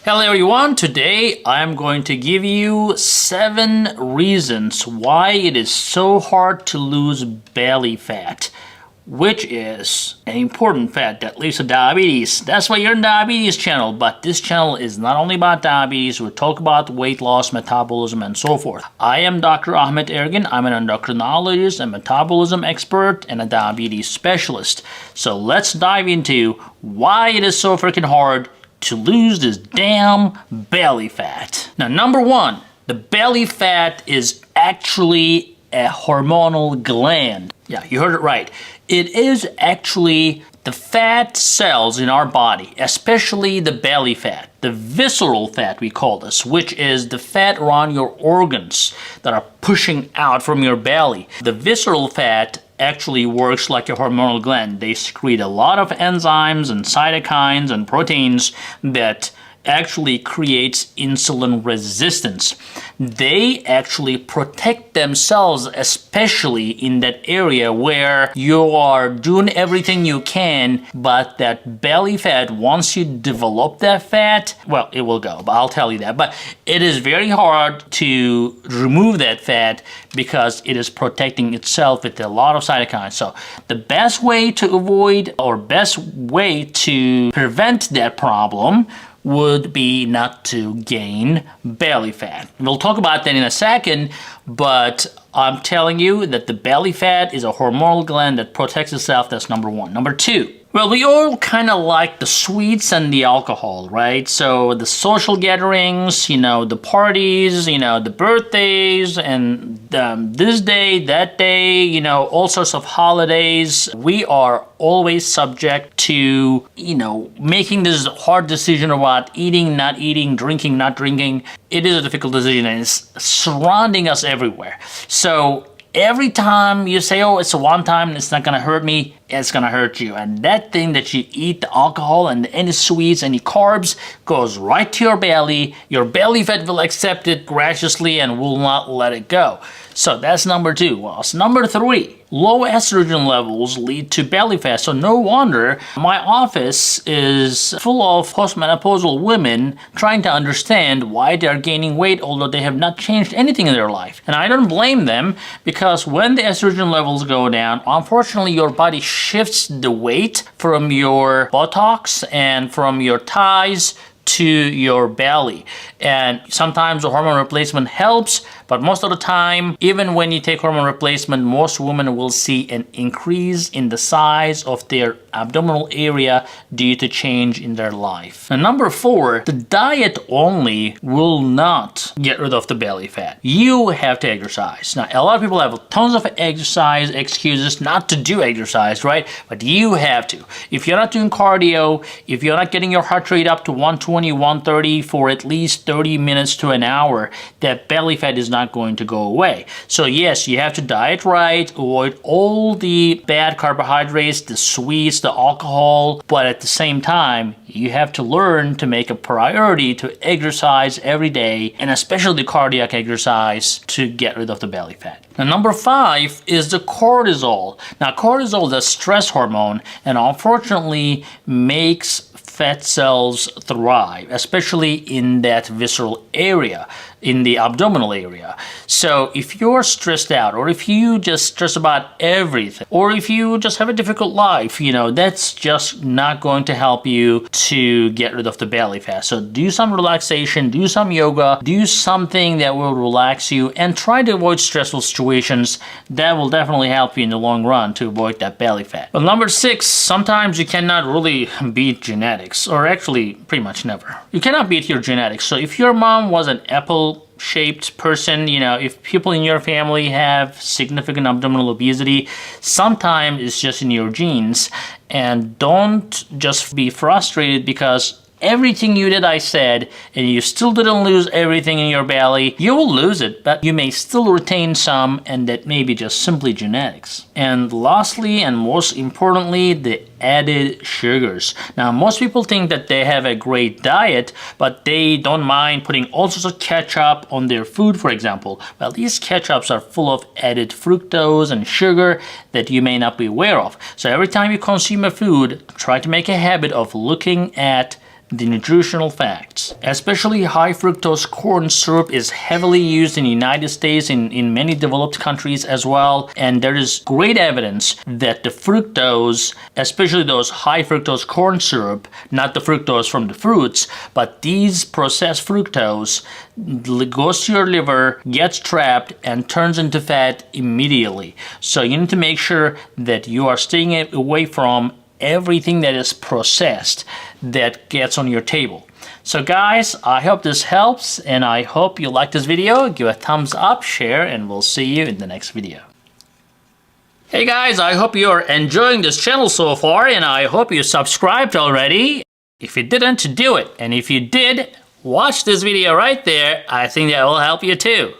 Hello everyone, today I'm going to give you 7 reasons why it is so hard to lose belly fat, which is an important fat that leads to diabetes. That's why you're in diabetes channel, but this channel is not only about diabetes, we talk about weight loss, metabolism, and so forth. I am Dr. Ahmet Ergin. I'm an endocrinologist, a metabolism expert, and a diabetes specialist. So let's dive into why it is so freaking hard to lose this damn belly fat. Now, number 1, the belly fat is actually a hormonal gland. Yeah, you heard it right. It is actually the fat cells in our body, especially the belly fat, the visceral fat we call this, which is the fat around your organs that are pushing out from your belly. The visceral fat actually works like a hormonal gland. They secrete a lot of enzymes and cytokines and proteins that actually creates insulin resistance. They actually protect themselves, especially in that area where you are doing everything you can, but that belly fat, once you develop that fat, well, it will go, but I'll tell you that. But it is very hard to remove that fat because it is protecting itself with a lot of cytokines. So the best way to avoid or best way to prevent that problem would be not to gain belly fat. We'll talk about that in a second, but I'm telling you that the belly fat is a hormonal gland that protects itself. That's number 1. Number 2, well, we all kind of like the sweets and the alcohol, right? So the social gatherings, the parties, the birthdays, and this day, that day, all sorts of holidays. We are always subject to, making this hard decision about eating, not eating, drinking, not drinking. It is a difficult decision and it's surrounding us everywhere. So every time you say, oh, it's a one time and it's not gonna hurt me, it's gonna hurt you. And that thing that you eat, the alcohol and any sweets, any carbs, goes right to your belly. Your belly fat will accept it graciously and will not let it go. So that's number 2. Well, it's number 3. Low estrogen levels lead to belly fat. So no wonder my office is full of postmenopausal women trying to understand why they're gaining weight although they have not changed anything in their life. And I don't blame them, because when the estrogen levels go down, unfortunately your body shifts the weight from your buttocks and from your thighs to your belly. And sometimes the hormone replacement helps, but most of the time, even when you take hormone replacement, most women will see an increase in the size of their abdominal area due to change in their life. And number 4, the diet only will not get rid of the belly fat. You have to exercise. Now, a lot of people have tons of exercise excuses not to do exercise, right? But you have to. If you're not doing cardio, if you're not getting your heart rate up to 120, 130 for at least 30 minutes to an hour, that belly fat is not going to go away. So yes, you have to diet right, avoid all the bad carbohydrates, the sweets, the alcohol, but at the same time, you have to learn to make a priority to exercise every day, and especially cardiac exercise, to get rid of the belly fat. Now, number 5 is the cortisol. Now, cortisol is a stress hormone and unfortunately makes fat cells thrive, especially in that visceral area, in the abdominal area. So if you're stressed out, or if you just stress about everything, or if you just have a difficult life, that's just not going to help you to get rid of the belly fat. So do some relaxation, do some yoga, do something that will relax you, and try to avoid stressful situations. That will definitely help you in the long run to avoid that belly fat. Well, number 6, sometimes you cannot really beat genetics, or actually pretty much never. You cannot beat your genetics. So if your mom was an apple-shaped person, if people in your family have significant abdominal obesity, sometimes it's just in your genes. And don't just be frustrated because everything you did I said, and you still didn't lose everything in your belly. You will lose it, but you may still retain some, and that may be just simply genetics. And lastly, and most importantly, the added sugars. Now, most people think that they have a great diet, but they don't mind putting all sorts of ketchup on their food, for example. Well, these ketchups are full of added fructose and sugar that you may not be aware of. So every time you consume a food, try to make a habit of looking at the nutritional facts. Especially high fructose corn syrup is heavily used in the United States, in many developed countries as well, and there is great evidence that the fructose, especially those high fructose corn syrup, not the fructose from the fruits, but these processed fructose goes to your liver, gets trapped, and turns into fat immediately. So you need to make sure that you are staying away from everything that is processed that gets on your table. So guys, I hope this helps, and I hope you like this video. Give a thumbs up, share, and we'll see you in the next video. Hey guys, I hope you're enjoying this channel so far, and I hope you subscribed already. If you didn't, do it. And if you did, watch this video right there. I think that will help you too.